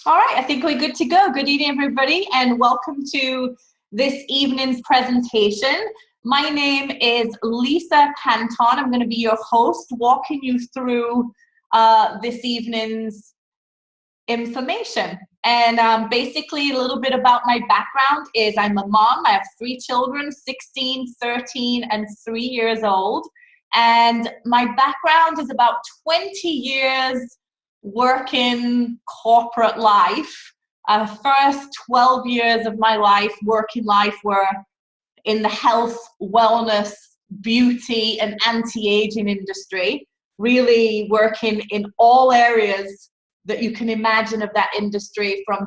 All right, I think we're good to go. Good evening, everybody, and welcome to this evening's presentation. My name is Lisa Panton. I'm going to be your host, walking you through this evening's information. And basically, a little bit about my background is I'm a mom. I have 3 children, 16, 13, and 3 years old. And my background is about 20 years working corporate life. First 12 years of my life, working life, were in the health, wellness, beauty, and anti-aging industry, really working in all areas that you can imagine of that industry, from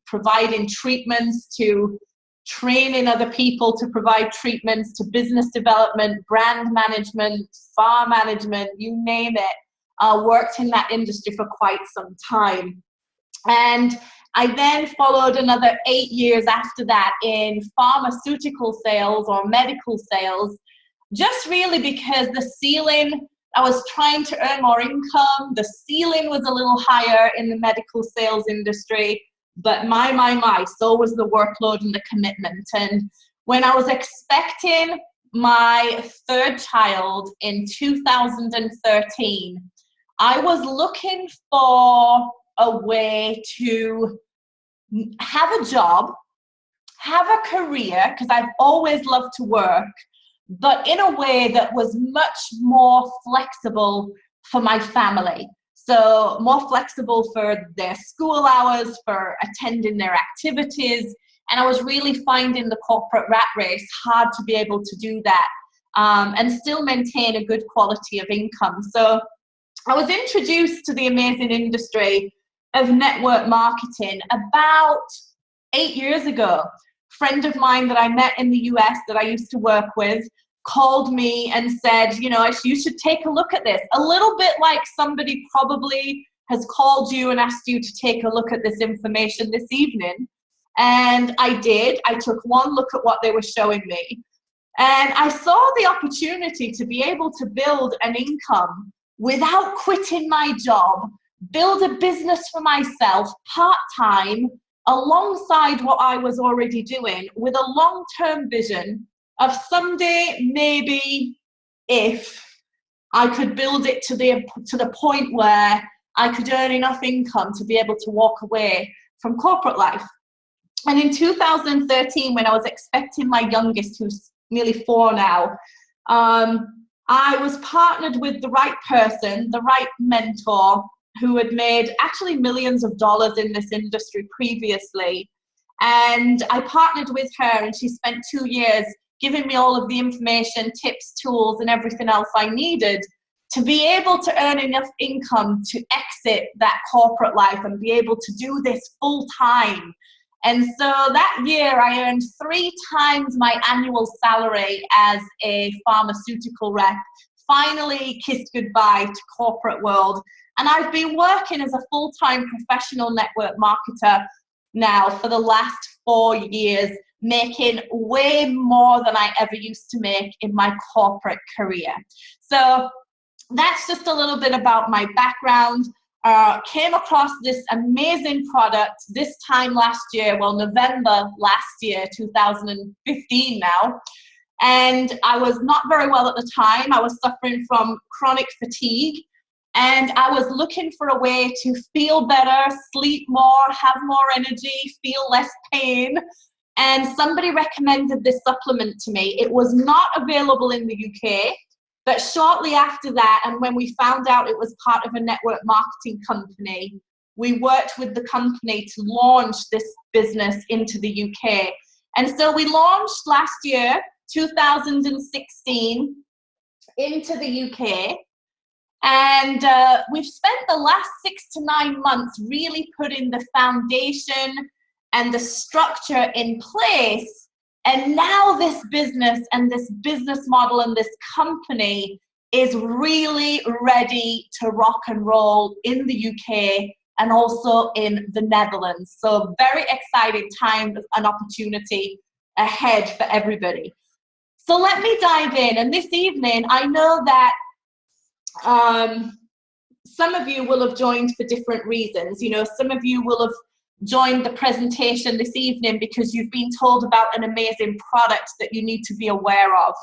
providing treatments to training other people to provide treatments, to business development, brand management, spa management, you name it. Worked in that industry for quite some time. And I then followed another 8 years after that in pharmaceutical sales or medical sales, just really because the ceiling, I was trying to earn more income. The ceiling was a little higher in the medical sales industry, but my, so was the workload and the commitment. And when I was expecting my 3rd child in 2013, I was looking for a way to have a job, have a career, because I've always loved to work, but in a way that was much more flexible for my family. So more flexible for their school hours, for attending their activities. And I was really finding the corporate rat race hard to be able to do that and still maintain a good quality of income. So I was introduced to the amazing industry of network marketing about 8 years ago. A friend of mine that I met in the US that I used to work with called me and said, you should take a look at this. A little bit like somebody probably has called you and asked you to take a look at this information this evening. And I did. I took one look at what they were showing me. And I saw the opportunity to be able to build an income without quitting my job, build a business for myself part-time alongside what I was already doing, with a long-term vision of someday, maybe, if I could build it to the point where I could earn enough income to be able to walk away from corporate life. And in 2013, when I was expecting my youngest, who's nearly 4 now, I was partnered with the right person, the right mentor, who had made actually millions of dollars in this industry previously. And I partnered with her, and she spent 2 years giving me all of the information, tips, tools, and everything else I needed to be able to earn enough income to exit that corporate life and be able to do this full time. And so that year I earned 3 times my annual salary as a pharmaceutical rep, finally kissed goodbye to corporate world. And I've been working as a full-time professional network marketer now for the last 4 years, making way more than I ever used to make in my corporate career. So that's just a little bit about my background. Came across this amazing product this time last year, November last year, 2015 now. And I was not very well at the time. I was suffering from chronic fatigue. And I was looking for a way to feel better, sleep more, have more energy, feel less pain. And somebody recommended this supplement to me. It was not available in the UK, but shortly after that, and when we found out it was part of a network marketing company, we worked with the company to launch this business into the UK. And so we launched last year, 2016, into the UK. And we've spent the last 6 to 9 months really putting the foundation and the structure in place. And now this business and this business model and this company is really ready to rock and roll in the UK and also in the Netherlands. So very exciting time and opportunity ahead for everybody. So let me dive in. And this evening, I know that some of you will have joined for different reasons. You know, some of you will have joined the presentation this evening because you've been told about an amazing product that you need to be aware of.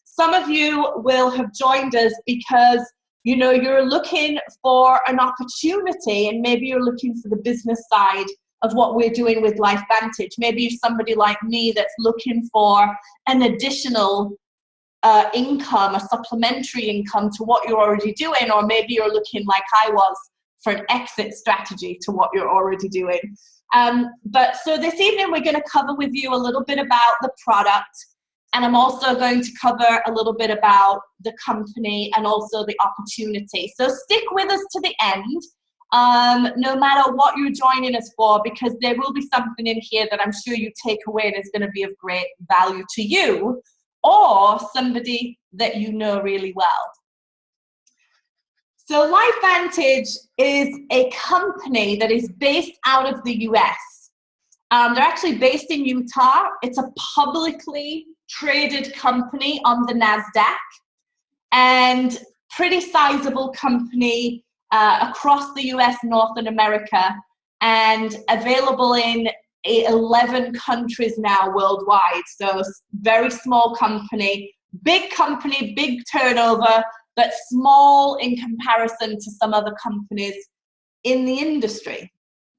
Some of you will have joined us because you're looking for an opportunity, and maybe you're looking for the business side of what we're doing with LifeVantage. Maybe you're somebody like me that's looking for an additional income, a supplementary income to what you're already doing, or maybe you're looking like I was for an exit strategy to what you're already doing. So this evening we're going to cover with you a little bit about the product, and I'm also going to cover a little bit about the company and also the opportunity. So stick with us to the end, no matter what you're joining us for, because there will be something in here that I'm sure you take away and is going to be of great value to you or somebody that you know really well. So LifeVantage is a company that is based out of the US. They're actually based in Utah. It's a publicly traded company on the NASDAQ, and pretty sizable company across the US, North America, and available in 11 countries now worldwide. So very small company, big turnover, but small in comparison to some other companies in the industry.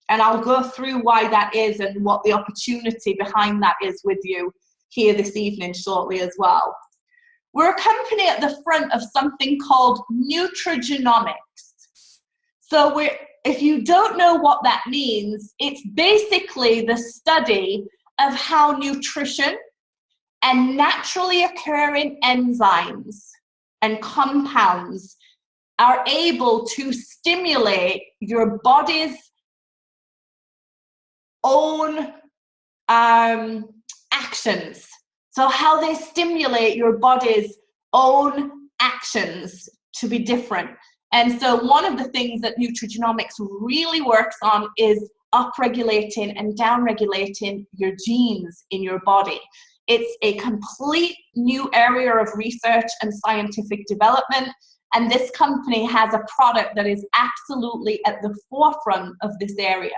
And I'll go through why that is and what the opportunity behind that is with you here this evening shortly as well. We're a company at the front of something called nutrigenomics. So if you don't know what that means, it's basically the study of how nutrition and naturally occurring enzymes and compounds are able to stimulate your body's own actions. So how they stimulate your body's own actions to be different. And so one of the things that nutrigenomics really works on is upregulating and downregulating your genes in your body. It's a complete new area of research and scientific development, and this company has a product that is absolutely at the forefront of this area.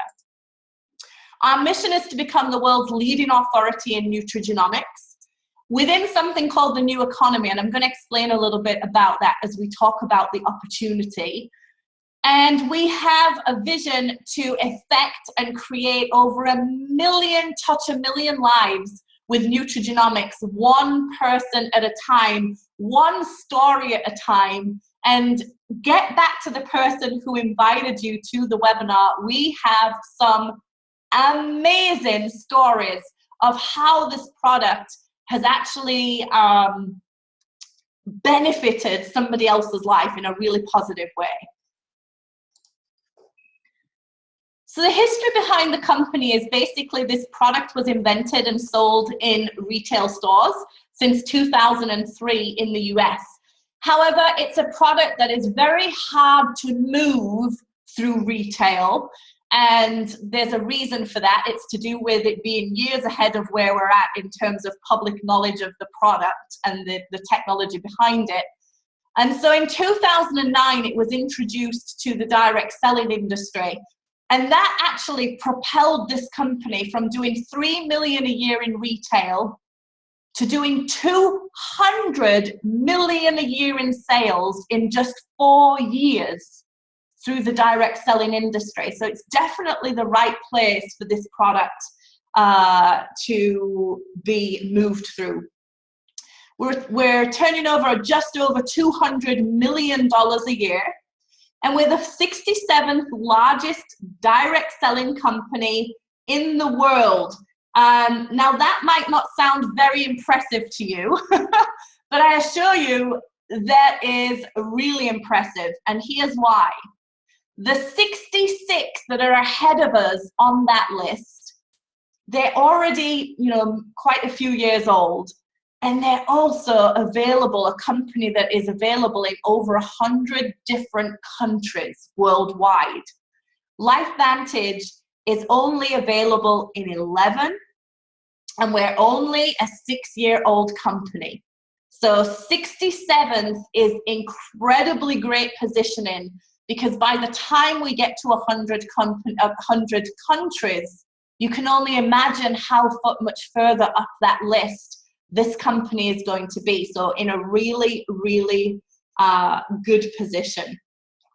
Our mission is to become the world's leading authority in nutrigenomics within something called the new economy, and I'm going to explain a little bit about that as we talk about the opportunity. And we have a vision to affect and create over 1 million, touch 1 million lives with nutrigenomics, one person at a time, one story at a time. And get back to the person who invited you to the webinar. We have some amazing stories of how this product has actually benefited somebody else's life in a really positive way. So the history behind the company is basically this product was invented and sold in retail stores since 2003 in the US. However, it's a product that is very hard to move through retail, and there's a reason for that. It's to do with it being years ahead of where we're at in terms of public knowledge of the product and the technology behind it. And so in 2009, it was introduced to the direct selling industry. And that actually propelled this company from doing $3 million a year in retail to doing $200 million a year in sales in just 4 years through the direct selling industry. So it's definitely the right place for this product to be moved through. We're turning over just over $200 million a year. And we're the 67th largest direct selling company in the world. Now that might not sound very impressive to you, but I assure you that is really impressive. And here's why. The 66 that are ahead of us on that list, they're already, quite a few years old. And they're also available, a company that is available in over 100 different countries worldwide. LifeVantage is only available in 11, and we're only a 6-year-old company. So 67th is incredibly great positioning because by the time we get to 100 countries, you can only imagine how much further up that list this company is going to be. So in a really, really good position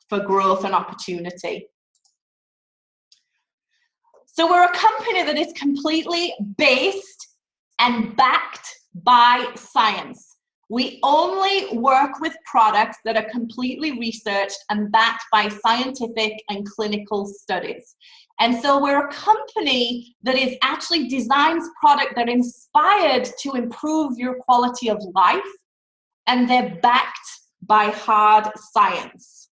for growth and opportunity. So we're a company that is completely based and backed by science. We only work with products that are completely researched and backed by scientific and clinical studies. And so we're a company that is actually designs product that are inspired to improve your quality of life, and they're backed by hard science.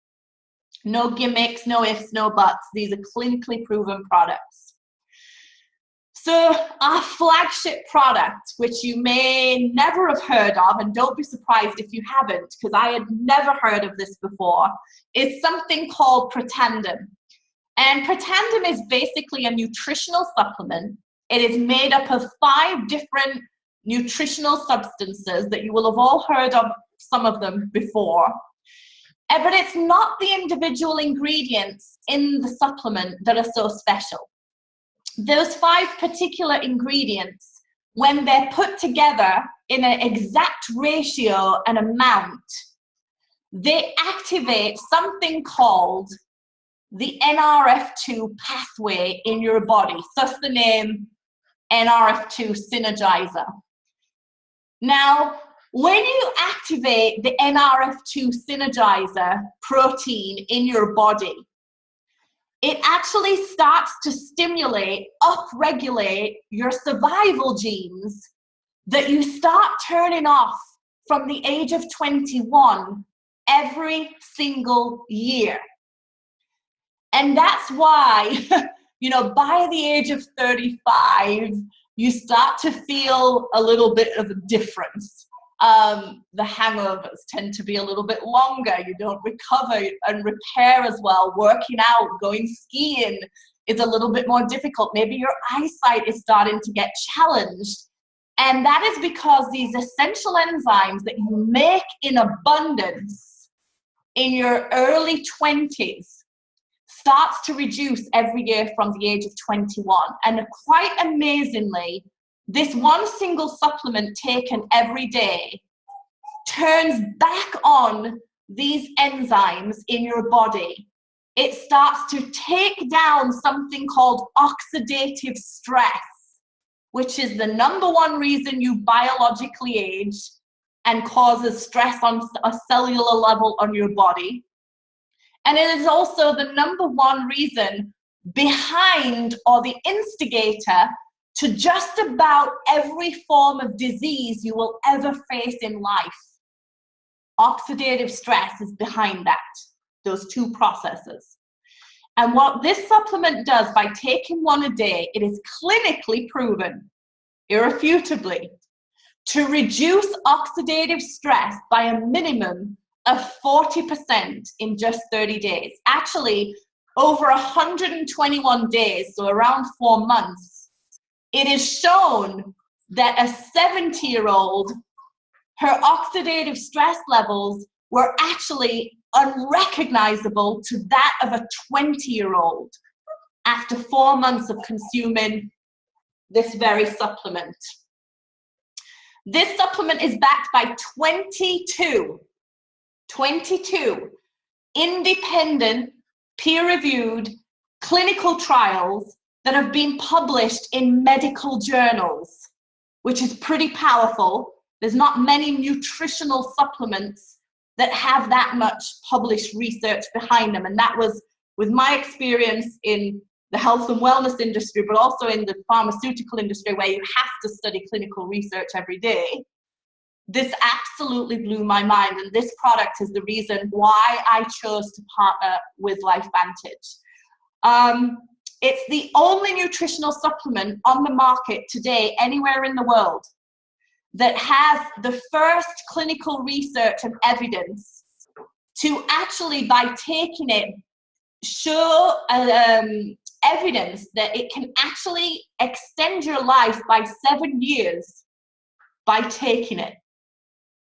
No gimmicks, no ifs, no buts. These are clinically proven products. So our flagship product, which you may never have heard of, and don't be surprised if you haven't, because I had never heard of this before, is something called Protandim. And Protandim is basically a nutritional supplement. It is made up of 5 different nutritional substances that you will have all heard of, some of them before. But it's not the individual ingredients in the supplement that are so special. Those 5 particular ingredients, when they're put together in an exact ratio and amount, they activate something called the NRF2 pathway in your body. Thus the name NRF2 synergizer. Now, when you activate the NRF2 synergizer protein in your body, it actually starts to stimulate, upregulate your survival genes that you start turning off from the age of 21 every single year. And that's why, by the age of 35, you start to feel a little bit of a difference. The hangovers tend to be a little bit longer. You don't recover and repair as well. Working out, going skiing is a little bit more difficult. Maybe your eyesight is starting to get challenged. And that is because these essential enzymes that you make in abundance in your early 20s starts to reduce every year from the age of 21. And quite amazingly, this one single supplement taken every day turns back on these enzymes in your body. It starts to take down something called oxidative stress, which is the #1 reason you biologically age and causes stress on a cellular level on your body. And it is also the #1 reason behind, or the instigator to just about every form of disease you will ever face in life. Oxidative stress is behind that, those 2 processes. And what this supplement does by taking one a day, it is clinically proven, irrefutably, to reduce oxidative stress by a minimum of 40% in just 30 days. Actually, over 121 days, so around 4 months, it is shown that a 70-year-old, her oxidative stress levels were actually unrecognizable to that of a 20-year-old after 4 months of consuming this very supplement. This supplement is backed by 22 independent, peer-reviewed clinical trials that have been published in medical journals, which is pretty powerful. There's not many nutritional supplements that have that much published research behind them. And that was with my experience in the health and wellness industry, but also in the pharmaceutical industry, where you have to study clinical research every day. This absolutely blew my mind. And this product is the reason why I chose to partner with LifeVantage. It's the only nutritional supplement on the market today, anywhere in the world, that has the first clinical research and evidence to actually, by taking it, show evidence that it can actually extend your life by 7 years by taking it.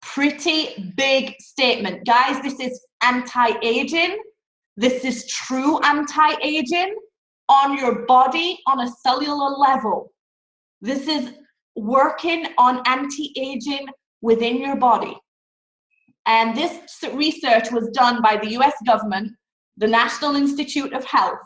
Pretty big statement. Guys, this is anti-aging. This is true anti-aging on your body on a cellular level. This is working on anti-aging within your body. And this research was done by the US government, the National Institute of Health,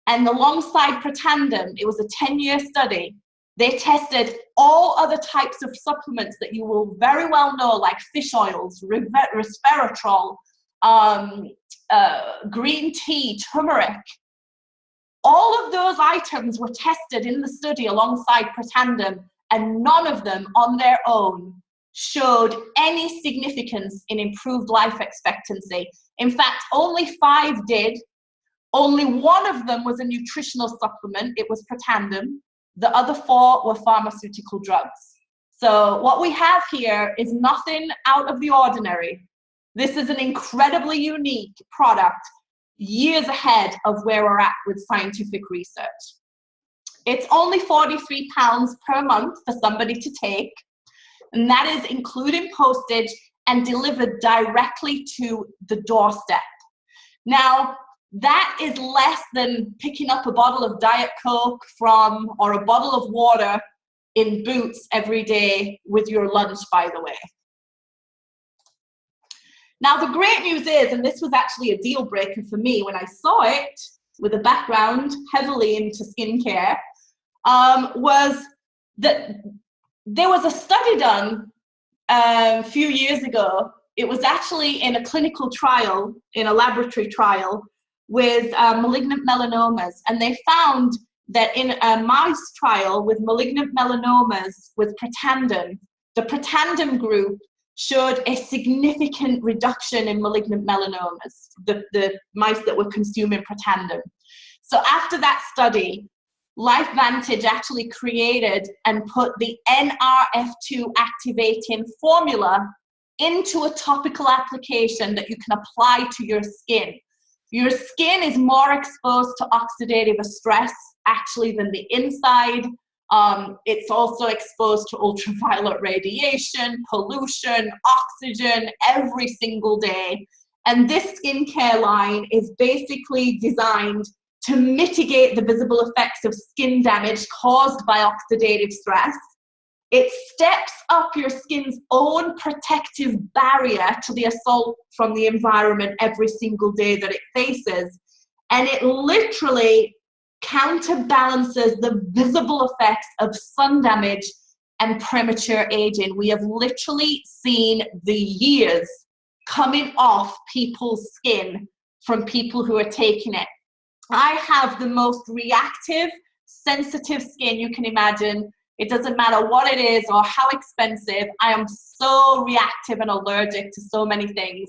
and alongside Protandim, it was a 10-year study. They tested all other types of supplements that you will very well know, like fish oils, resveratrol, green tea, turmeric. All of those items were tested in the study alongside Protandim, and none of them on their own showed any significance in improved life expectancy. In fact, only 5 did. Only 1 of them was a nutritional supplement. It was Protandim. The other 4 were pharmaceutical drugs. So what we have here is nothing out of the ordinary. This is an incredibly unique product, years ahead of where we're at with scientific research. It's only £43 per month for somebody to take, and that is including postage and delivered directly to the doorstep. Now, that is less than picking up a bottle of Diet Coke or a bottle of water in Boots every day with your lunch, by the way. Now, the great news is, and this was actually a deal breaker for me when I saw it with a background heavily into skincare, was that there was a study done a few years ago. It was actually in a clinical trial, in a laboratory trial, with malignant melanomas, and they found that in a mouse trial with malignant melanomas with Protandim, the Protandim group showed a significant reduction in malignant melanomas, the mice that were consuming Protandim. So after that study, LifeVantage actually created and put the NRF2 activating formula into a topical application that you can apply to your skin. Your skin is more exposed to oxidative stress actually than the inside. It's also exposed to ultraviolet radiation, pollution, oxygen every single day. And this skincare line is basically designed to mitigate the visible effects of skin damage caused by oxidative stress. It steps up your skin's own protective barrier to the assault from the environment every single day that it faces. And it literally counterbalances the visible effects of sun damage and premature aging. We have literally seen the years coming off people's skin from people who are taking it. I have the most reactive, sensitive skin you can imagine. It doesn't matter what it is or how expensive. I am so reactive and allergic to so many things.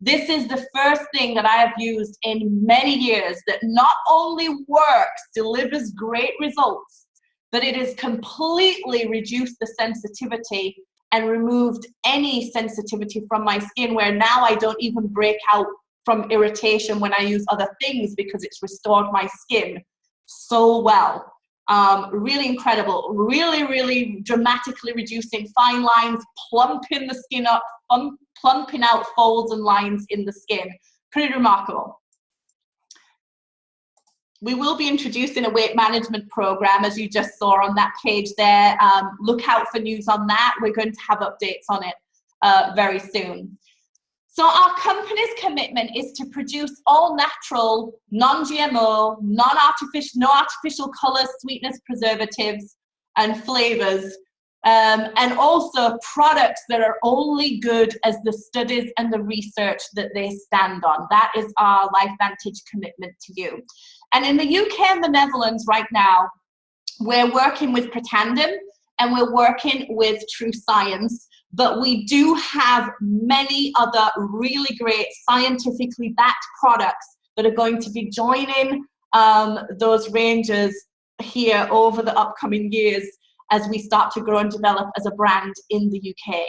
This is the first thing that I have used in many years that not only works, delivers great results, but it has completely reduced the sensitivity and removed any sensitivity from my skin, where now I don't even break out from irritation when I use other things because it's restored my skin so well. Really incredible, really dramatically reducing fine lines, plumping the skin up, plumping out folds and lines in the skin. Pretty remarkable. We will be introducing a weight management program, as you just saw on that page there. Look out for news on that. We're going to have updates on it very soon. So our company's commitment is to produce all natural, non-GMO, no artificial colors, sweeteners, preservatives, and flavors, and also products that are only good as the studies and the research that they stand on. That is our LifeVantage commitment to you. And in the UK and the Netherlands right now, we're working with Protandim and we're working with True Science. But we do have many other really great scientifically backed products that are going to be joining those ranges here over the upcoming years as we start to grow and develop as a brand in the UK.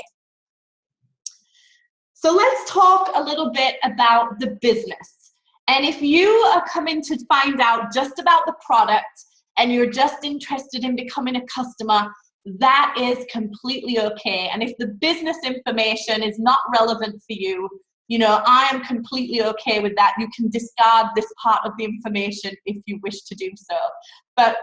So let's talk a little bit about the business. And if you are coming to find out just about the product and you're just interested in becoming a customer, that is completely okay. And if the business information is not relevant for you, I am completely okay with that. You can discard this part of the information if you wish to do so. But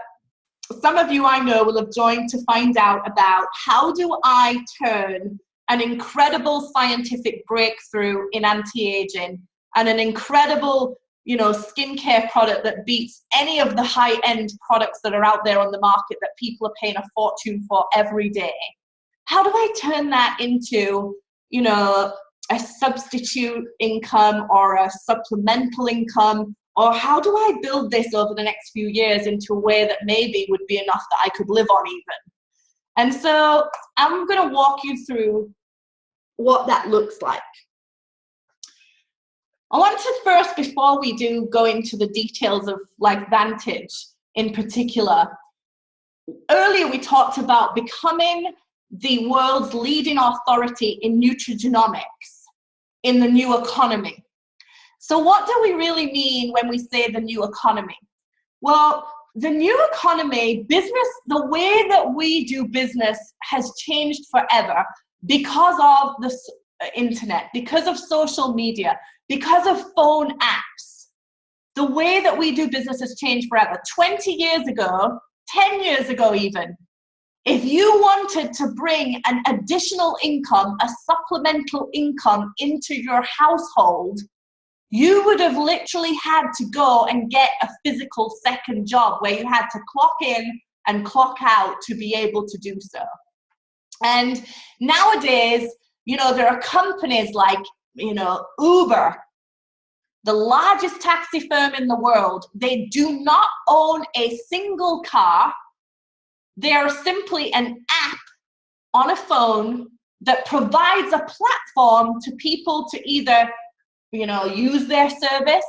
some of you I know will have joined to find out about how do I turn an incredible scientific breakthrough in anti-aging and an incredible, skincare product that beats any of the high-end products that are out there on the market that people are paying a fortune for every day. How do I turn that into, a substitute income or a supplemental income? Or how do I build this over the next few years into a way that maybe would be enough that I could live on even? And so I'm going to walk you through what that looks like. I want to first, before we do go into the details of LifeVantage in particular, earlier we talked about becoming the world's leading authority in nutrigenomics in the new economy. So what do we really mean when we say the new economy? Well, the new economy, business, the way that we do business has changed forever because of the internet, because of social media, because of phone apps. The way that we do business has changed forever. 20 years ago, 10 years ago even, if you wanted to bring an additional income, a supplemental income into your household, you would have literally had to go and get a physical second job where you had to clock in and clock out to be able to do so. And nowadays, there are companies like, Uber, the largest taxi firm in the world. They do not own a single car. They are simply an app on a phone that provides a platform to people to either use their service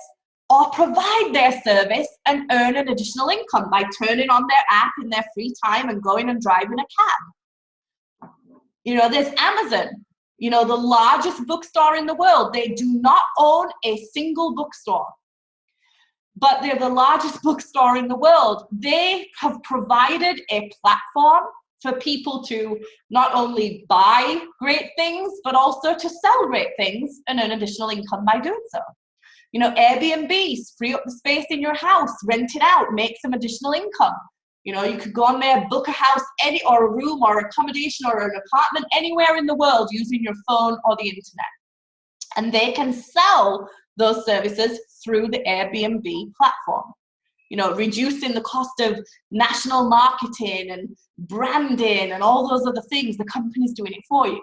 or provide their service and earn an additional income by turning on their app in their free time and going and driving a cab. There's Amazon, the largest bookstore in the world. They do not own a single bookstore, but they're the largest bookstore in the world. They have provided a platform for people to not only buy great things, but also to sell great things and earn additional income by doing so. Airbnbs, free up the space in your house, rent it out, make some additional income. You could go on there, book a house, or a room or accommodation or an apartment anywhere in the world using your phone or the internet. And they can sell those services through the Airbnb platform. Reducing the cost of national marketing and branding and all those other things. The company's doing it for you.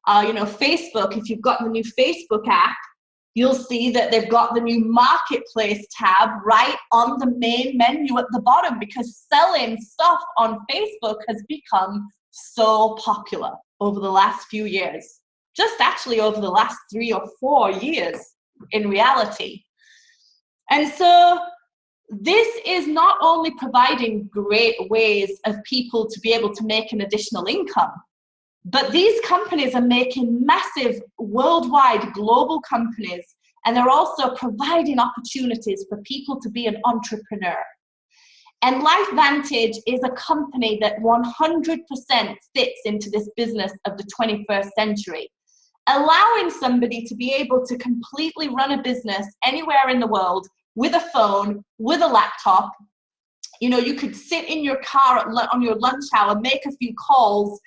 Facebook, if you've got the new Facebook app, you'll see that they've got the new marketplace tab right on the main menu at the bottom, because selling stuff on Facebook has become so popular over the last few years. Just actually over the last 3 or 4 years in reality. And so this is not only providing great ways of people to be able to make an additional income, but these companies are making massive worldwide global companies, and they're also providing opportunities for people to be an entrepreneur. And LifeVantage is a company that 100% fits into this business of the 21st century, allowing somebody to be able to completely run a business anywhere in the world with a phone, with a laptop. You could sit in your car on your lunch hour, make a few calls,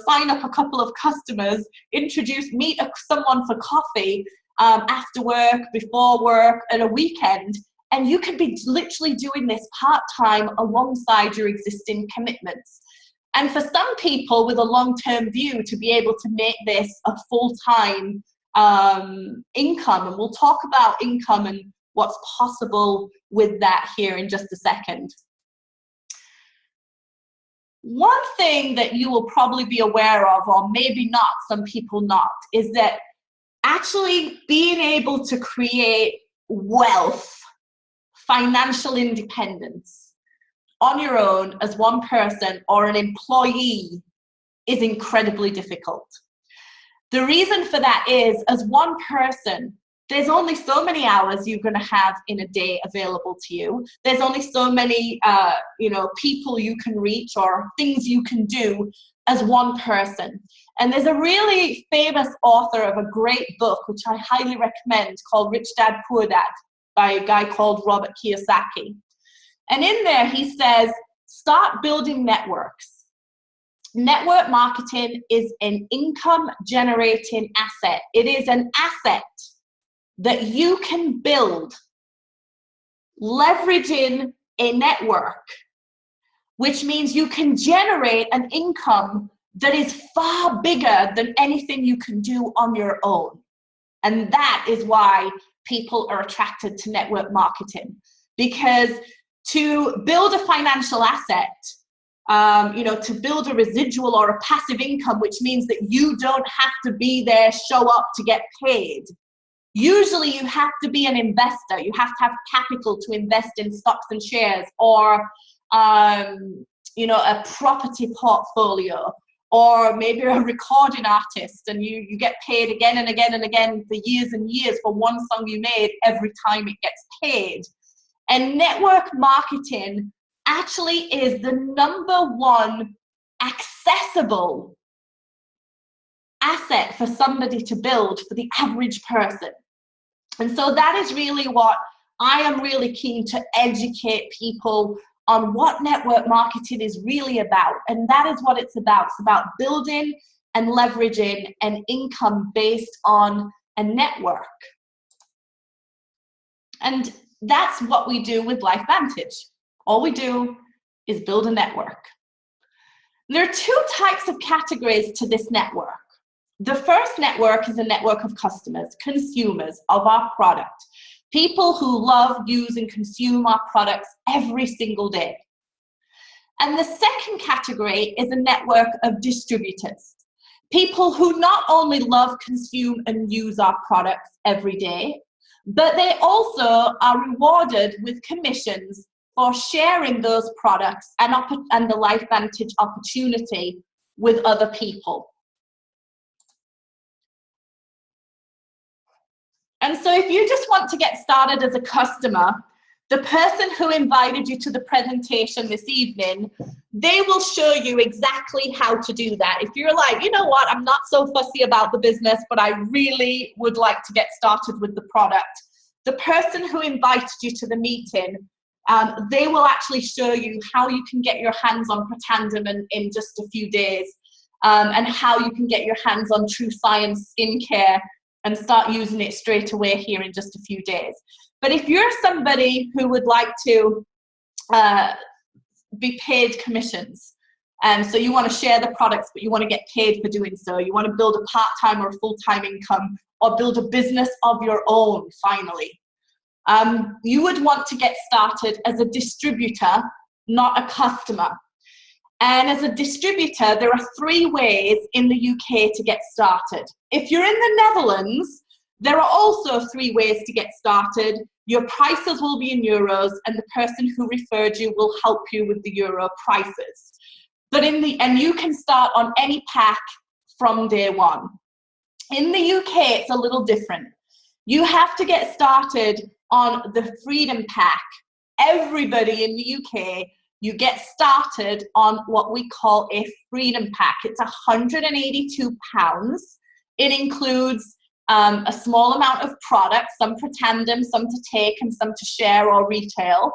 sign up a couple of customers, meet someone for coffee after work, before work, at a weekend, and you could be literally doing this part-time alongside your existing commitments. And for some people with a long-term view, to be able to make this a full-time income, and we'll talk about income and what's possible with that here in just a second. One thing that you will probably be aware of, or maybe not, some people not, is that actually being able to create wealth, financial independence on your own as one person or an employee is incredibly difficult. The reason for that is, as one person, there's only so many hours you're going to have in a day available to you. There's only so many, people you can reach or things you can do as one person. And there's a really famous author of a great book, which I highly recommend, called Rich Dad, Poor Dad, by a guy called Robert Kiyosaki. And in there he says, start building networks. Network marketing is an income generating asset. It is an asset that you can build leveraging a network, which means you can generate an income that is far bigger than anything you can do on your own. And that is why people are attracted to network marketing, because to build a financial asset, to build a residual or a passive income, which means that you don't have to be there, show up to get paid. Usually you have to be an investor. You have to have capital to invest in stocks and shares, or a property portfolio, or maybe a recording artist, and you get paid again and again and again for years and years for one song you made every time it gets paid. And network marketing actually is the #1 accessible asset for somebody to build for the average person. And so that is really what I am really keen to educate people on, what network marketing is really about. And that is what it's about. It's about building and leveraging an income based on a network. And that's what we do with LifeVantage. All we do is build a network. There are 2 types of categories to this network. The first network is a network of customers, consumers of our product. People who love, use, and consume our products every single day. And the second category is a network of distributors. People who not only love, consume, and use our products every day, but they also are rewarded with commissions for sharing those products and the LifeVantage opportunity with other people. And so if you just want to get started as a customer, the person who invited you to the presentation this evening, they will show you exactly how to do that. If you're like, you know what, I'm not so fussy about the business, but I really would like to get started with the product, the person who invited you to the meeting, they will actually show you how you can get your hands on Protandim in just a few days, and how you can get your hands on True Science skincare and start using it straight away here in just a few days. But if you're somebody who would like to be paid commissions, so you want to share the products, but you want to get paid for doing so, you want to build a part-time or a full-time income, or build a business of your own, finally, you would want to get started as a distributor, not a customer. And as a distributor, there are 3 ways in the UK to get started. If you're in the Netherlands, there are also 3 ways to get started. Your prices will be in euros, and the person who referred you will help you with the euro prices. But and you can start on any pack from day 1. In the UK, it's a little different. You have to get started on the Freedom Pack. Everybody in the UK, you get started on what we call a Freedom Pack. It's £182. It includes a small amount of products, some Protandim, some to take and some to share or retail,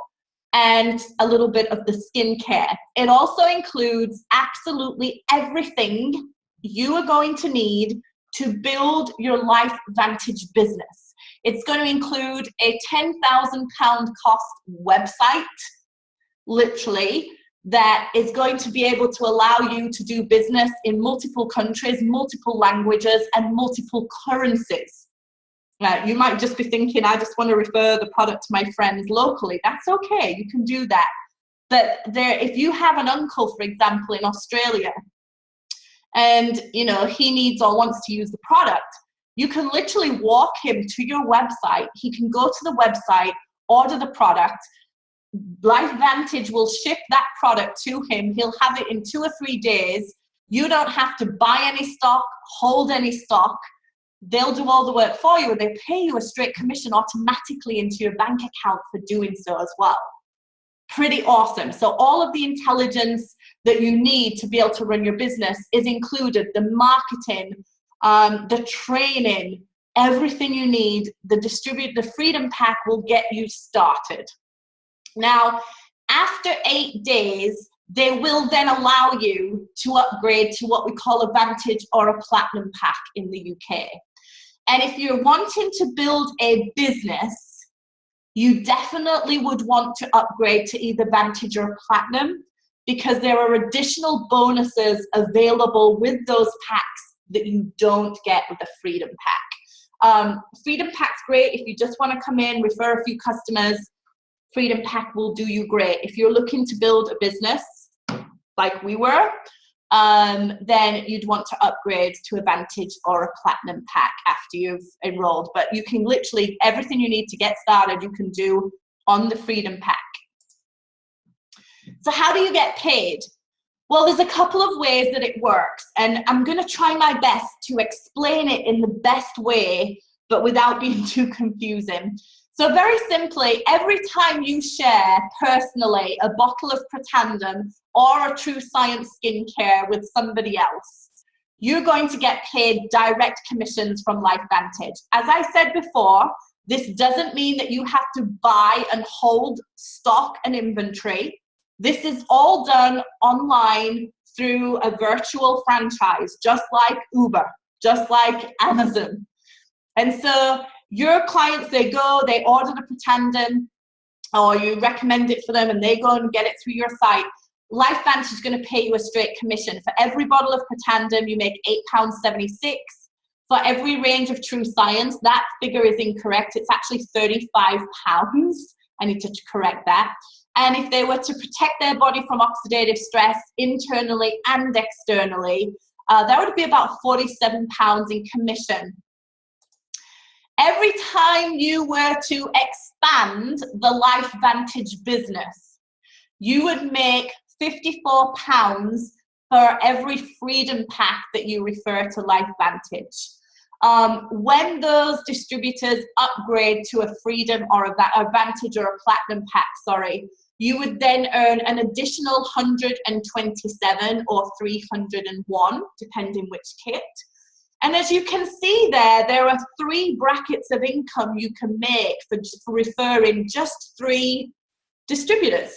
and a little bit of the skincare. It also includes absolutely everything you are going to need to build your LifeVantage business. It's going to include a £10,000 cost website, literally, that is going to be able to allow you to do business in multiple countries, multiple languages, and multiple currencies. Now, you might just be thinking, I just want to refer the product to my friends locally. That's okay, you can do that. But if you have an uncle, for example, in Australia, and he needs or wants to use the product, you can literally walk him to your website. He can go to the website, order the product. LifeVantage will ship that product to him. He'll have it in 2 or 3 days. You don't have to buy any stock, hold any stock. They'll do all the work for you, and they pay you a straight commission automatically into your bank account for doing so as well. pretty awesome. So all of the intelligence that you need to be able to run your business is included. The marketing, the training, everything you need. The Freedom Pack will get you started. Now, after 8 days, they will then allow you to upgrade to what we call a Vantage or a Platinum Pack in the UK. And if you're wanting to build a business, you definitely would want to upgrade to either Vantage or Platinum, because there are additional bonuses available with those packs that you don't get with the Freedom Pack. Freedom Pack's great if you just want to come in, refer a few customers. Freedom Pack will do you great. If you're looking to build a business like we were, then you'd want to upgrade to a Vantage or a Platinum Pack after you've enrolled. But you can literally, everything you need to get started, you can do on the Freedom Pack. So how do you get paid? Well, there's a couple of ways that it works, and I'm going to try my best to explain it in the best way, but without being too confusing. So very simply, every time you share personally a bottle of Protandim or a True Science skincare with somebody else, you're going to get paid direct commissions from LifeVantage. As I said before, this doesn't mean that you have to buy and hold stock and inventory. This is all done online through a virtual franchise, just like Uber, just like Amazon. And so your clients, they go, they order the Protandim, or you recommend it for them and they go and get it through your site. LifeVantage is going to pay you a straight commission. For every bottle of Protandim, you make £8.76. For every range of True Science, that figure is incorrect. It's actually £35. I need to correct that. And if they were to protect their body from oxidative stress internally and externally, that would be about £47 in commission. Every time you were to expand the LifeVantage business, you would make £54 for every Freedom Pack that you refer to LifeVantage. When those distributors upgrade to a Freedom or a Vantage or a Platinum Pack, sorry, you would then earn an additional 127 or 301, depending which kit. And as you can see there are 3 brackets of income you can make for referring just 3 distributors.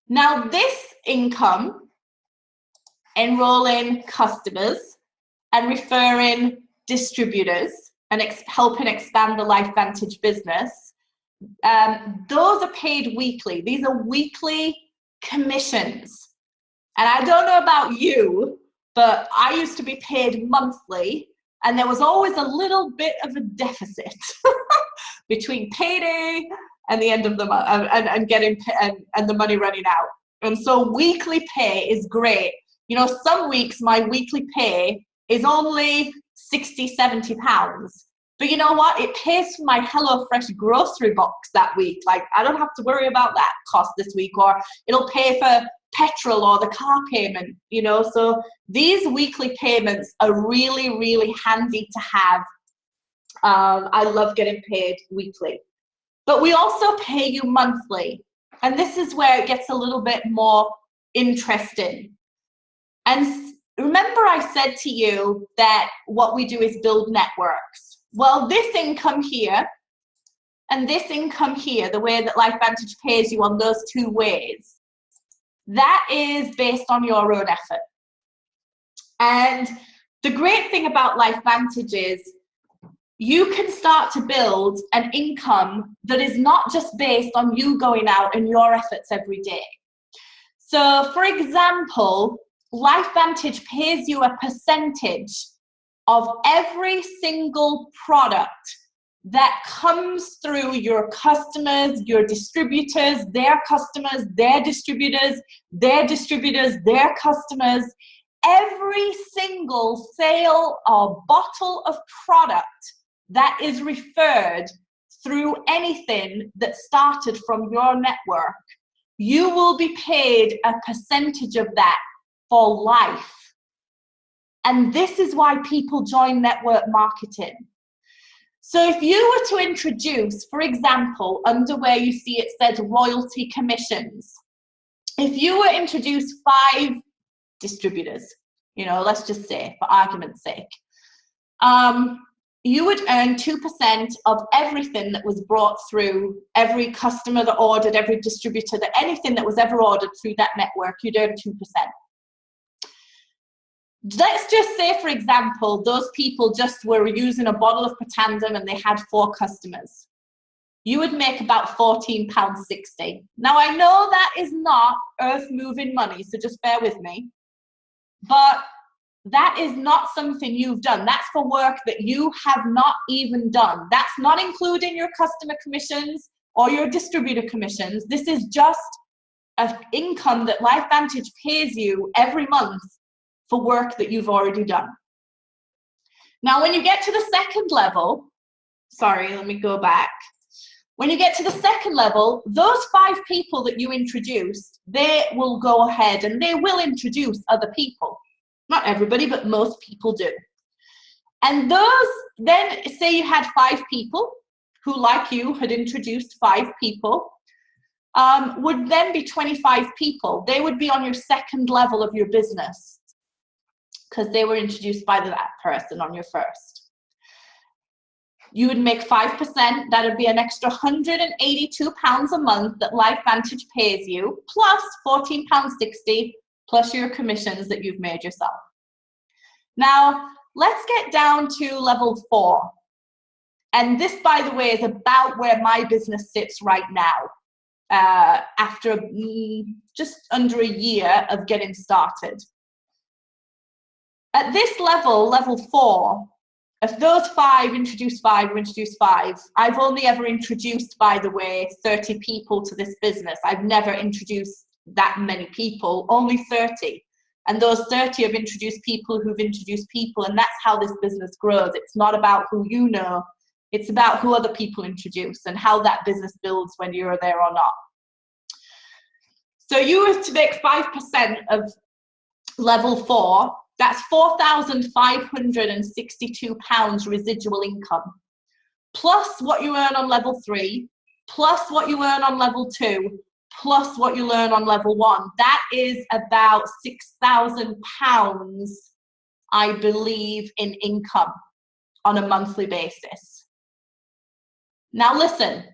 Now this income, enrolling customers and referring distributors and helping expand the LifeVantage business, those are paid weekly. These are weekly commissions. And I don't know about you, but I used to be paid monthly, and there was always a little bit of a deficit between payday and the end of the month and the money running out. And so weekly pay is great. You know, some weeks my weekly pay is only £60, £70. But you know what? It pays for my HelloFresh grocery box that week. Like, I don't have to worry about that cost this week, or it'll pay for petrol or the car payment, you know. So these weekly payments are really, really handy to have. I love getting paid weekly. But we also pay you monthly. And this is where it gets a little bit more interesting. And remember I said to you that what we do is build networks. Well, this income here and this income here, the way that LifeVantage pays you on those 2 ways, that is based on your own effort. And the great thing about LifeVantage is you can start to build an income that is not just based on you going out and your efforts every day. So for example, LifeVantage pays you a percentage of every single product that comes through your customers, your distributors, their customers, their distributors, their distributors, their customers. Every single sale or bottle of product that is referred through anything that started from your network, you will be paid a percentage of that for life. And this is why people join network marketing. So if you were to introduce, for example, under where you see it says royalty commissions, if you were to introduce 5 distributors, you know, let's just say for argument's sake, you would earn 2% of everything that was brought through, every customer that ordered, every distributor, that anything that was ever ordered through that network, you'd earn 2%. Let's just say, for example, those people just were using a bottle of Protandim and they had 4 customers. You would make about £14.60. Now, I know that is not earth-moving money, so just bear with me. But that is not something you've done. That's for work that you have not even done. That's not including your customer commissions or your distributor commissions. This is just an income that LifeVantage pays you every month for work that you've already done. Now, when you get to the second level, sorry, let me go back. When you get to the second level, those 5 people that you introduced, they will go ahead and they will introduce other people. Not everybody, but most people do. And those, then say you had 5 people who, like you, had introduced 5 people, would then be 25 people. They would be on your second level of your business because they were introduced by that person on your first. You would make 5%. That would be an extra £182 a month that LifeVantage pays you, plus £14.60 plus your commissions that you've made yourself. Now, let's get down to level 4. And this, by the way, is about where my business sits right now, after just under a year of getting started. At this level, level 4, if those 5 introduce 5 or introduce 5, I've only ever introduced, by the way, 30 people to this business. I've never introduced that many people, only 30. And those 30 have introduced people who've introduced people, and that's how this business grows. It's not about who you know, it's about who other people introduce and how that business builds when you're there or not. So you were to make 5% of level 4, that's £4,562 residual income, plus what you earn on level 3, plus what you earn on level 2, plus what you earn on level 1. That is about £6,000, I believe, in income on a monthly basis. Now listen,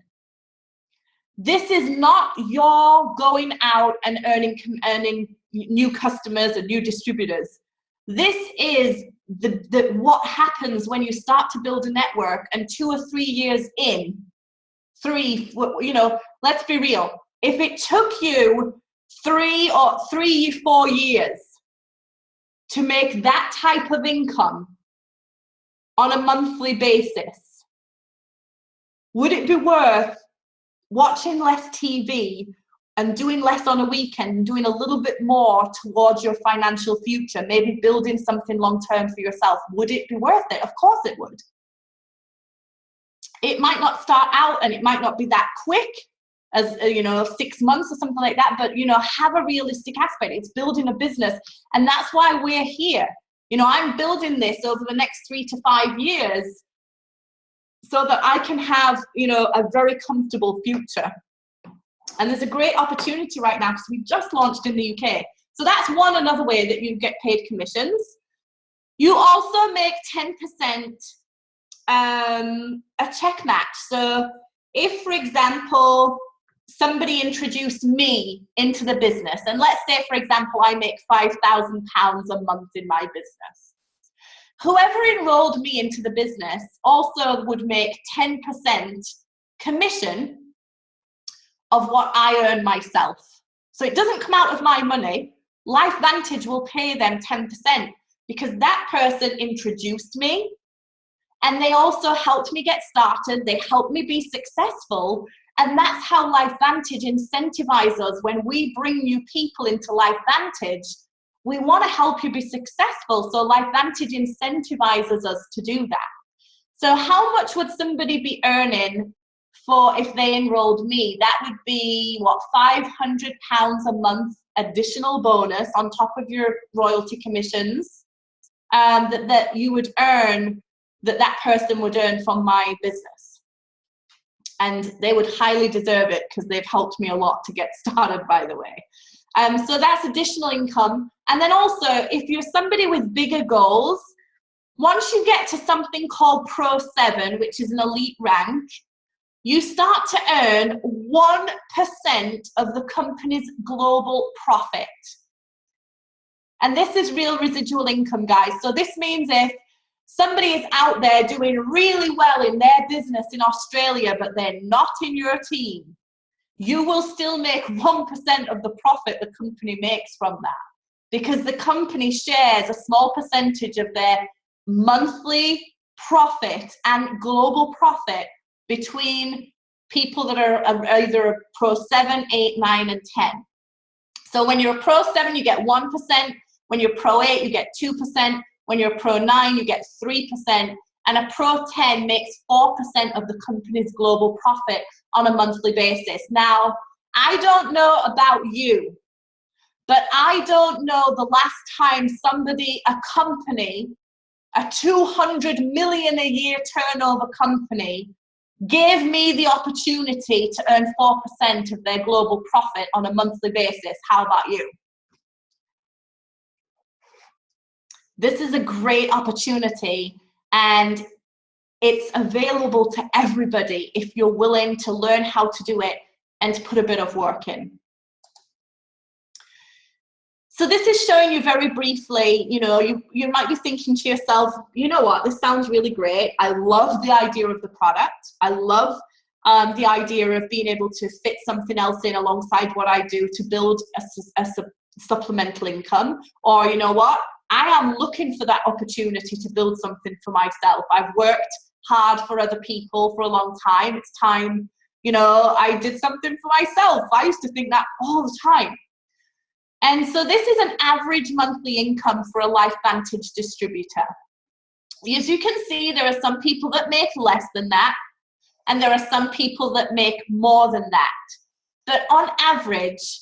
this is not your going out and earning new customers and new distributors. This is what happens when you start to build a network, and 2 or 3 years in, let's be real. If it took you 3 or 4 years to make that type of income on a monthly basis, would it be worth watching less TV and doing less on a weekend and doing a little bit more towards your financial future, maybe building something long-term for yourself? Would it be worth it? Of course it would. It might not start out and it might not be that quick as 6 months or something like that, but have a realistic aspect. It's building a business, and that's why we're here. I'm building this over the next 3 to 5 years so that I can have a very comfortable future. And there's a great opportunity right now because we just launched in the UK. So that's another way that you get paid commissions. You also make 10% a check match. So if, for example, somebody introduced me into the business, and let's say, for example, I make £5,000 a month in my business. Whoever enrolled me into the business also would make 10% commission of what I earn myself. So it doesn't come out of my money. LifeVantage will pay them 10% because that person introduced me, and they also helped me get started. They helped me be successful. And that's how LifeVantage incentivizes us. When we bring new people into LifeVantage, we want to help you be successful. So LifeVantage incentivizes us to do that. So how much would somebody be earning if they enrolled me? That would be, £500 a month additional bonus on top of your royalty commissions that you would earn that that person would earn from my business. And they would highly deserve it because they've helped me a lot to get started, by the way. So that's additional income. And then also, if you're somebody with bigger goals, once you get to something called Pro 7, which is an elite rank, you start to earn 1% of the company's global profit. And this is real residual income, guys. So this means if somebody is out there doing really well in their business in Australia, but they're not in your team, you will still make 1% of the profit the company makes from that, because the company shares a small percentage of their monthly profit and global profit between people that are either Pro 7, 8, 9, and 10. So when you're a Pro 7, you get 1%. When you're Pro 8, you get 2%. When you're Pro 9, you get 3%. And a Pro 10 makes 4% of the company's global profit on a monthly basis. Now, I don't know about you, but I don't know the last time somebody, a company, a 200 million a year turnover company, gave me the opportunity to earn 4% of their global profit on a monthly basis. How about you? This is a great opportunity, and it's available to everybody if you're willing to learn how to do it and to put a bit of work in. So this is showing you very briefly, you know, you might be thinking to yourself, you know what, this sounds really great. I love the idea of the product. I love the idea of being able to fit something else in alongside what I do to build a supplemental income. Or, you know what, I am looking for that opportunity to build something for myself. I've worked hard for other people for a long time. It's time, you know, I did something for myself. I used to think that all the time. And so this is an average monthly income for a LifeVantage distributor. As you can see, there are some people that make less than that, and there are some people that make more than that. But on average,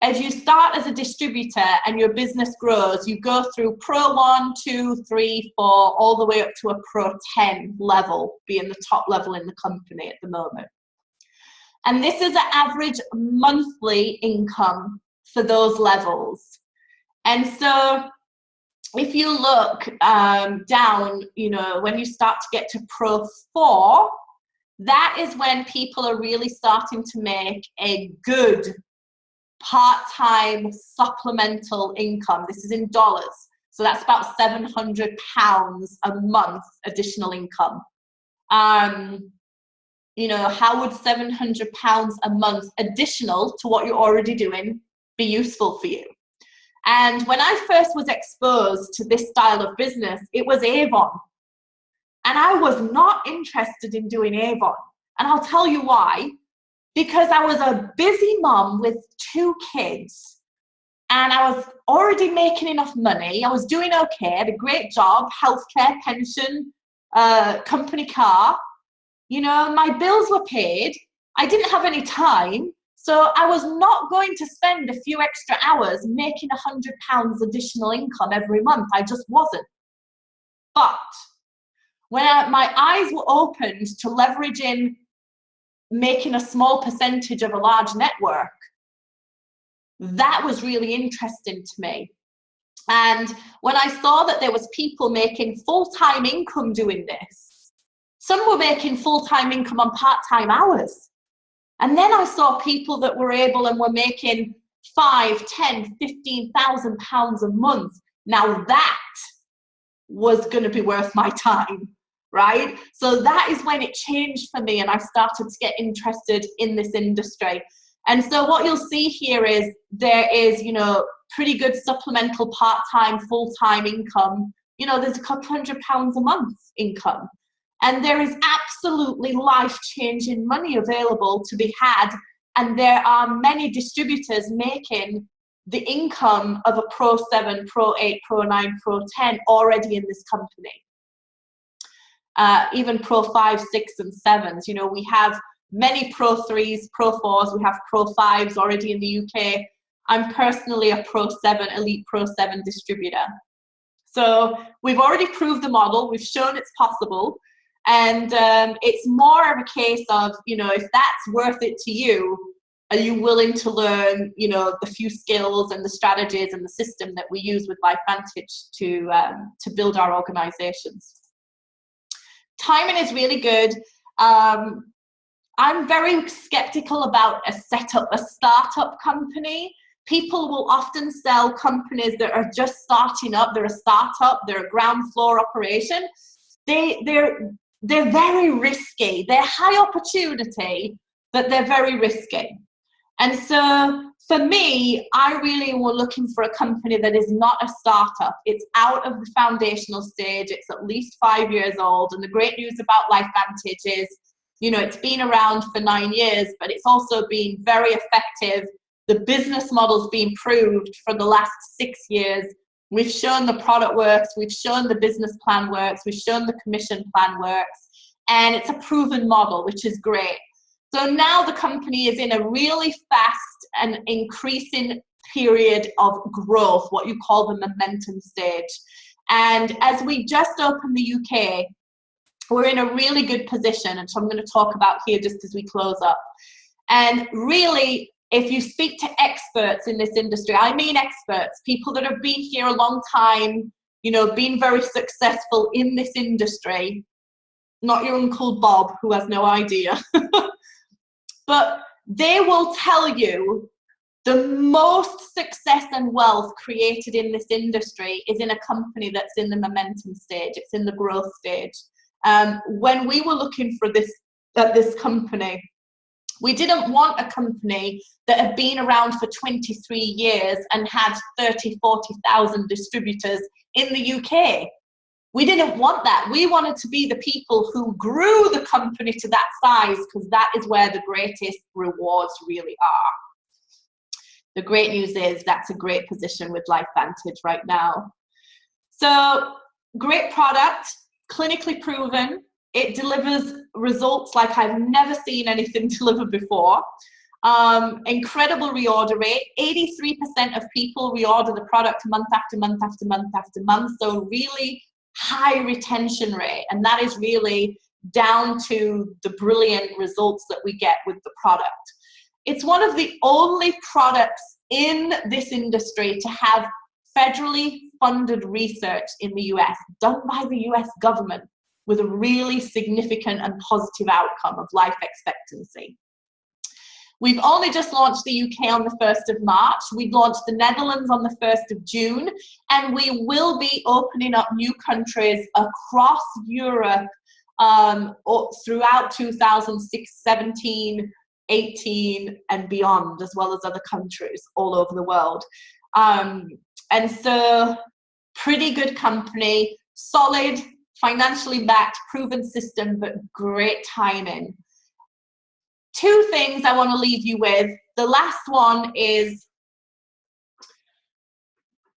as you start as a distributor and your business grows, you go through Pro 1, 2, 3, 4, all the way up to a Pro 10 level, being the top level in the company at the moment. And this is an average monthly income for those levels. And so if you look down, you know, when you start to get to Pro 4, that is when people are really starting to make a good part-time supplemental income. This is in dollars. So that's about £700 a month additional income. You know, how would £700 a month additional to what you're already doing be useful for you? And when I first was exposed to this style of business, it was Avon. And I was not interested in doing Avon. And I'll tell you why. Because I was a busy mom with 2 kids, and I was already making enough money. I was doing okay, I had a great job, healthcare, pension, company car. You know, my bills were paid. I didn't have any time. So I was not going to spend a few extra hours making £100 additional income every month. I just wasn't. But when my eyes were opened to leveraging making a small percentage of a large network, that was really interesting to me. And when I saw that there was people making full-time income doing this, some were making full-time income on part-time hours. And then I saw people that were able and were making £5,000, £10,000, £15,000 a month. Now that was going to be worth my time. Right? So that is when it changed for me, and I started to get interested in this industry. And so what you'll see here is there is, you know, pretty good supplemental part-time, full-time income. You know, there's a couple £100 a month income. And there is absolutely life-changing money available to be had. And there are many distributors making the income of a Pro 7, Pro 8, Pro 9, Pro 10 already in this company. Even Pro 5, 6, and 7s. You know, we have many Pro 3s, Pro 4s, we have Pro 5s already in the UK. I'm personally a Pro 7, Elite Pro 7 distributor. So we've already proved the model, we've shown it's possible, and it's more of a case of, if that's worth it to you, are you willing to learn, the few skills and the strategies and the system that we use with LifeVantage to build our organizations. Timing is really good. I'm very skeptical about a startup company. People will often sell companies that are just starting up. They're a startup, they're a ground floor operation. They're very risky. They're high opportunity, but they're very risky. And so for me, I really was looking for a company that is not a startup. It's out of the foundational stage. It's at least 5 years old. And the great news about LifeVantage is, it's been around for 9 years, but it's also been very effective. The business model's been proved for the last 6 years. We've shown the product works. We've shown the business plan works. We've shown the commission plan works. And it's a proven model, which is great. So now the company is in a really fast and increasing period of growth, what you call the momentum stage. And as we just opened the UK, we're in a really good position, and so I'm going to talk about here just as we close up. And really, if you speak to experts in this industry, I mean experts, people that have been here a long time, been very successful in this industry, not your Uncle Bob who has no idea. But they will tell you the most success and wealth created in this industry is in a company that's in the momentum stage. It's in the growth stage. When we were looking for this company, we didn't want a company that had been around for 23 years and had 40,000 distributors in the UK. We didn't want that. We wanted to be the people who grew the company to that size, because that is where the greatest rewards really are. The great news is that's a great position with LifeVantage right now. So great product, clinically proven. It delivers results like I've never seen anything deliver before. Incredible reorder rate. 83% of people reorder the product month after month after month after month. So really high retention rate, and that is really down to the brilliant results that we get with the product. It's one of the only products in this industry to have federally funded research in the US, done by the US government, with a really significant and positive outcome of life expectancy. We've only just launched the UK on the 1st of March. We launched the Netherlands on the 1st of June, and we will be opening up new countries across Europe throughout 2017, 18, and beyond, as well as other countries all over the world. And so, pretty good company, solid, financially backed, proven system, but great timing. Two things I want to leave you with. The last one is,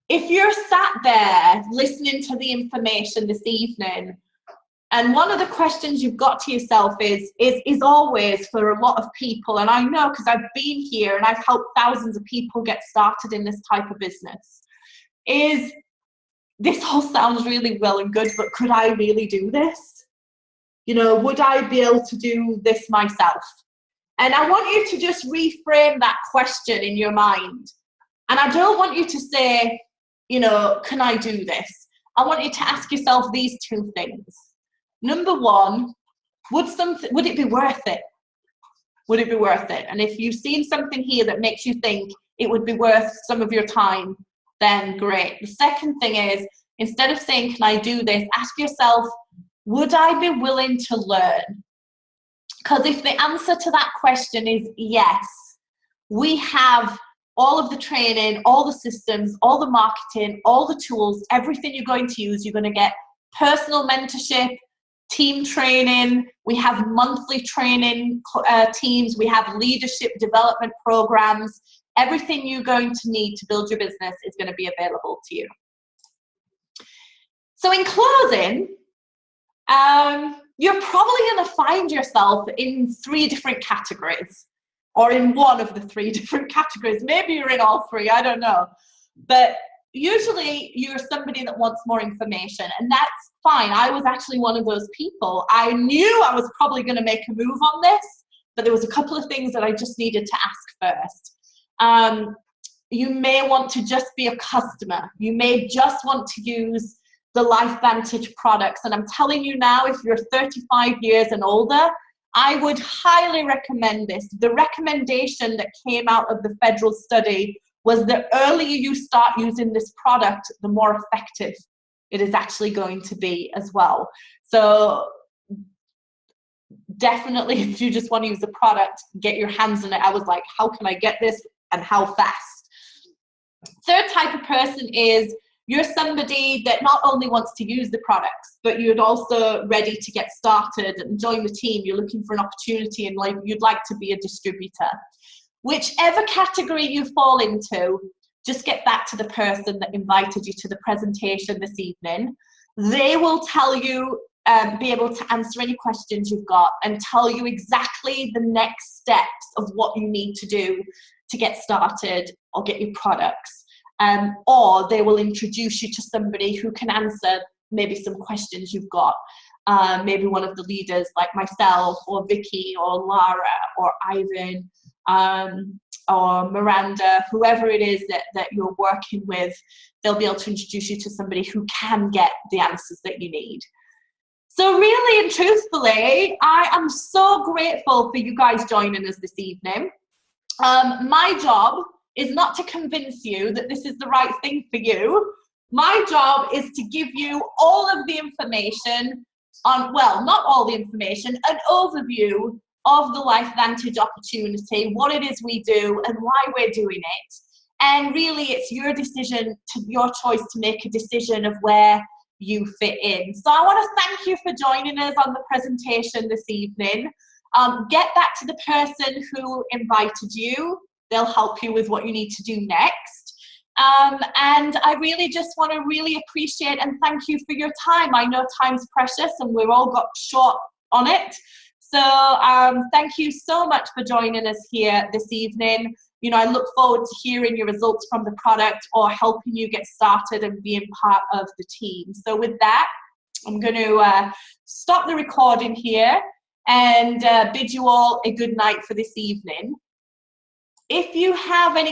if you're sat there listening to the information this evening, and one of the questions you've got to yourself is always for a lot of people, and I know because I've been here and I've helped thousands of people get started in this type of business, is this all sounds really well and good, but could I really do this? Would I be able to do this myself? And I want you to just reframe that question in your mind. And I don't want you to say, can I do this? I want you to ask yourself these two things. Number one, would it be worth it? Would it be worth it? And if you've seen something here that makes you think it would be worth some of your time, then great. The second thing is, instead of saying, can I do this? Ask yourself, would I be willing to learn? Because if the answer to that question is yes, we have all of the training, all the systems, all the marketing, all the tools, everything you're going to use. You're going to get personal mentorship, team training. We have monthly training teams. We have leadership development programs. Everything you're going to need to build your business is going to be available to you. So in closing, you're probably going to find yourself in 3 different categories, or in one of the 3 different categories. Maybe you're in all 3, I don't know. But usually you're somebody that wants more information, and that's fine. I was actually one of those people. I knew I was probably going to make a move on this, but there was a couple of things that I just needed to ask first. You may want to just be a customer. You may just want to use the LifeVantage products. And I'm telling you now, if you're 35 years and older, I would highly recommend this. The recommendation that came out of the federal study was the earlier you start using this product, the more effective it is actually going to be as well. So definitely, if you just want to use the product, get your hands on it. I was like, how can I get this and how fast? Third type of person is you're somebody that not only wants to use the products, but you're also ready to get started and join the team. You're looking for an opportunity and you'd like to be a distributor. Whichever category you fall into, just get back to the person that invited you to the presentation this evening. They will tell you, be able to answer any questions you've got and tell you exactly the next steps of what you need to do to get started or get your products. Or they will introduce you to somebody who can answer maybe some questions you've got. Maybe one of the leaders like myself or Vicky or Lara or Ivan or Miranda, whoever it is that you're working with, they'll be able to introduce you to somebody who can get the answers that you need. So really and truthfully, I am so grateful for you guys joining us this evening. My job is not to convince you that this is the right thing for you. My job is to give you all of the information on, well, not all the information, an overview of the LifeVantage opportunity, what it is we do and why we're doing it. And really it's your decision, your choice to make a decision of where you fit in. So I want to thank you for joining us on the presentation this evening. Get back to the person who invited you. They'll help you with what you need to do next. And I really just want to really appreciate and thank you for your time. I know time's precious and we've all got short on it. So thank you so much for joining us here this evening. You know, I look forward to hearing your results from the product or helping you get started and being part of the team. So with that, I'm going to stop the recording here and bid you all a good night for this evening. If you have any